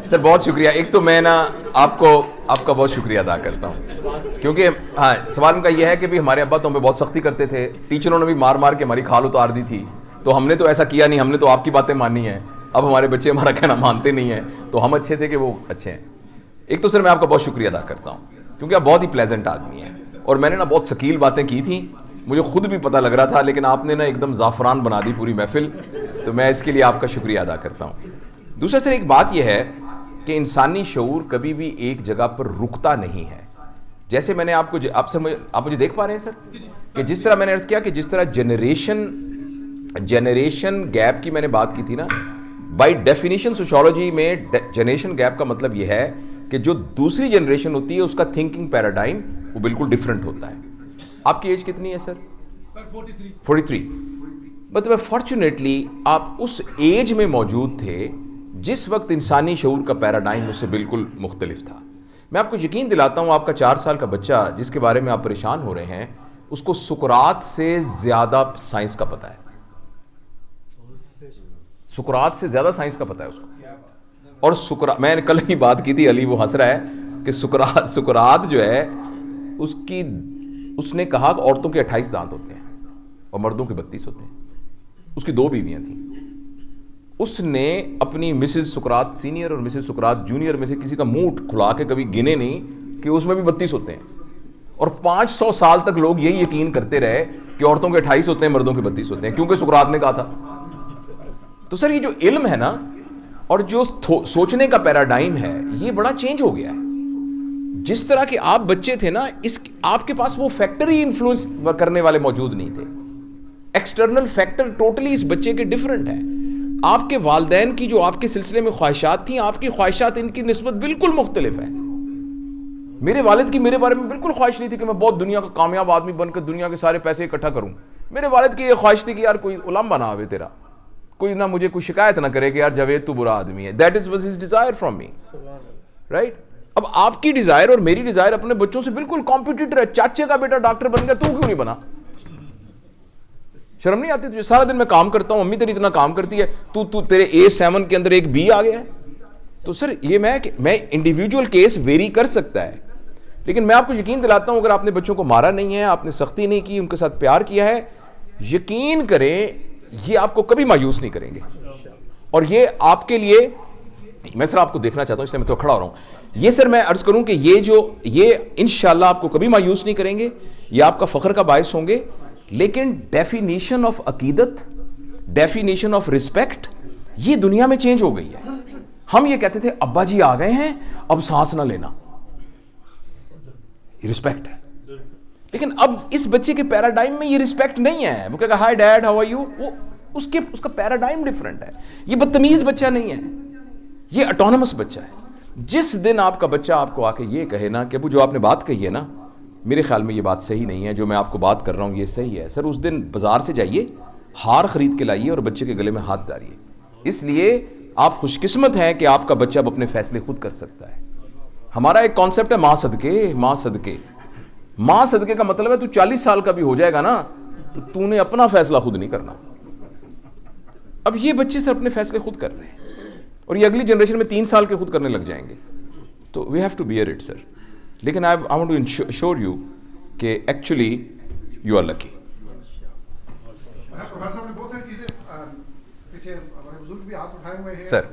سر بہت شکریہ. ایک تو میں نا آپ کا بہت شکریہ ادا کرتا ہوں, کیونکہ ہاں سوال ان کا یہ ہے کہ بھی ہمارے ابا تو ہم پہ بہت سختی کرتے تھے, ٹیچروں نے بھی مار مار کے ہماری کھال اتار دی تھی, تو ہم نے تو ایسا کیا نہیں, ہم نے تو آپ کی باتیں مانی ہیں. اب ہمارے بچے ہمارا کہنا مانتے نہیں ہیں, تو ہم اچھے تھے کہ وہ اچھے ہیں. ایک تو سر میں آپ کا بہت شکریہ ادا کرتا ہوں, کیونکہ آپ بہت ہی پلیزنٹ آدمی ہیں, اور میں نے نا بہت ثقیل باتیں کی تھیں, مجھے خود بھی پتہ لگ رہا تھا, لیکن آپ نے نا ایک دم زعفران بنا دی پوری محفل, تو میں اس کے لیے آپ کا شکریہ ادا کرتا ہوں. دوسرا سر ایک بات یہ ہے کہ انسانی شعور کبھی بھی ایک جگہ پر رکتا نہیں ہے. جیسے میں نے آپ مجھے دیکھ پا رہے ہیں سر, کہ جس طرح میں نے عرض کیا کہ جس طرح جنریشن گیپ کی میں نے بات کی تھی نا, بائی ڈیفینیشن سوشیولوجی میں جنریشن گیپ کا مطلب یہ ہے کہ جو دوسری جنریشن ہوتی ہے اس کا تھنکنگ پیراڈائم وہ بالکل ڈیفرنٹ ہوتا ہے. آپ کی ایج کتنی ہے سر؟ 43. مطلب فارچونیٹلی آپ اس ایج میں موجود تھے جس وقت انسانی شعور کا پیراڈائم اس سے بالکل مختلف تھا. میں آپ کو یقین دلاتا ہوں, آپ کا 4 سال کا بچہ جس کے بارے میں آپ پریشان ہو رہے ہیں, اس کو سقراط سے زیادہ سائنس کا پتہ ہے. سقراط سے زیادہ سائنس کا پتہ ہے اس کو. اور میں نے کل ہی بات کی تھی, علی وہ ہنس رہا ہے کہ سقراط جو ہے اس نے کہا کہ عورتوں کے 28 دانت ہوتے ہیں اور مردوں کے 32 ہوتے ہیں. اس کی 2 بیویاں تھیں. اس نے اپنی مسز سقراط سینئر اور مسز سقراط جونیئر میں سے کسی کا منہ کھلا کے کبھی گنے نہیں کہ اس میں بھی 32 ہوتے ہیں, اور 500 سال تک لوگ یہی یقین کرتے رہے کہ عورتوں کے 28 ہوتے ہیں مردوں کے 32 ہوتے ہیں, کیونکہ سقراط نے کہا تھا. تو سر یہ جو علم ہے نا اور جو سوچنے کا پیراڈائم ہے یہ بڑا چینج ہو گیا ہے. جس طرح کہ آپ بچے تھے نا, آپ کے پاس وہ فیکٹر ہی انفلوئنس کرنے والے موجود نہیں تھے. ایکسٹرنل فیکٹر ٹوٹلی اس بچے کے ڈیفرنٹ ہے. آپ کے والدین کی جو آپ کے سلسلے میں خواہشات تھیں, آپ کی خواہشات ان کی نسبت بالکل مختلف ہے. میرے والد کی میرے بارے میں بالکل خواہش نہیں تھی کہ میں بہت دنیا کا کامیاب آدمی بن کر دنیا کے سارے پیسے اکٹھا کروں. میرے والد کی یہ خواہش تھی کہ یار کوئی علماء بنا ہوئے تیرا, کوئی نہ مجھے کوئی شکایت نہ کرے کہ یار جاوید تو برا آدمی ہے. That was his desire from me, right. اب آپ کی ڈیزائر اور میری ڈیزائر اپنے بچوں سے بالکل کمپیٹیٹر ہے. چاچے کا بیٹا ڈاکٹر بن گیا, تو کیوں نہیں بنا؟ شرم نہیں آتی تجھے؟ سارا دن میں کام کرتا ہوں, امی تیری اتنا کام کرتی ہے, تو تیرے A7 کے اندر ایک B آ گیا ہے. تو سر یہ میں انڈیویجول کیس ویری کر سکتا ہے, لیکن میں آپ کو یقین دلاتا ہوں اگر آپ نے بچوں کو مارا نہیں ہے, آپ نے سختی نہیں کی, ان کے ساتھ پیار کیا ہے, یقین کریں یہ آپ کو کبھی مایوس نہیں کریں گے. اور یہ آپ کے لیے میں سر آپ کو دیکھنا چاہتا ہوں, اس لیے میں تو کھڑا ہو رہا ہوں. یہ سر میں عرض کروں کہ یہ انشاءاللہ آپ کو کبھی مایوس نہیں کریں گے, یہ آپ کا فخر کا باعث ہوں گے. لیکن ڈیفینیشن آف عقیدت, ڈیفینیشن آف رسپیکٹ, یہ دنیا میں چینج ہو گئی ہے. ہم یہ کہتے تھے ابا جی آ گئے ہیں اب سانس نہ لینا, یہ رسپیکٹ ہے. لیکن اب اس بچے کے پیراڈائم میں یہ رسپیکٹ نہیں ہے. وہ کہے گا hi dad how are you, وہ اس کا پیراڈائم ڈفرنٹ ہے. یہ بدتمیز بچہ نہیں ہے, یہ اٹونمس بچہ ہے. جس دن آپ کا بچہ آپ کو آ کے یہ کہے نا کہ ابو جو آپ نے بات کہی ہے نا, میرے خیال میں یہ بات صحیح نہیں ہے, جو میں آپ کو بات کر رہا ہوں یہ صحیح ہے, سر اس دن بازار سے جائیے, ہار خرید کے لائیے اور بچے کے گلے میں ہاتھ ڈالیے. اس لیے آپ خوش قسمت ہیں کہ آپ کا بچہ اب اپنے فیصلے خود کر سکتا ہے. ہمارا ایک کانسیپٹ ہے ماں صدقے, ماں صدقے. ماں صدقے کا مطلب ہے تو 40 سال کا بھی ہو جائے گا نا تو نے اپنا فیصلہ خود نہیں کرنا. اب یہ بچے سر اپنے فیصلے خود کر رہے ہیں, اور یہ اگلی جنریشن میں 3 سال کے خود کرنے لگ جائیں گے. تو we have to bear it sir. لیکن I want to ensure you کہ ایکچولی یو آر لکی. صاحب نے بہت ساری چیزیں پیچھے ہمارے بزرگ بھی ہاتھ اٹھائے ہوئے ہیں. سر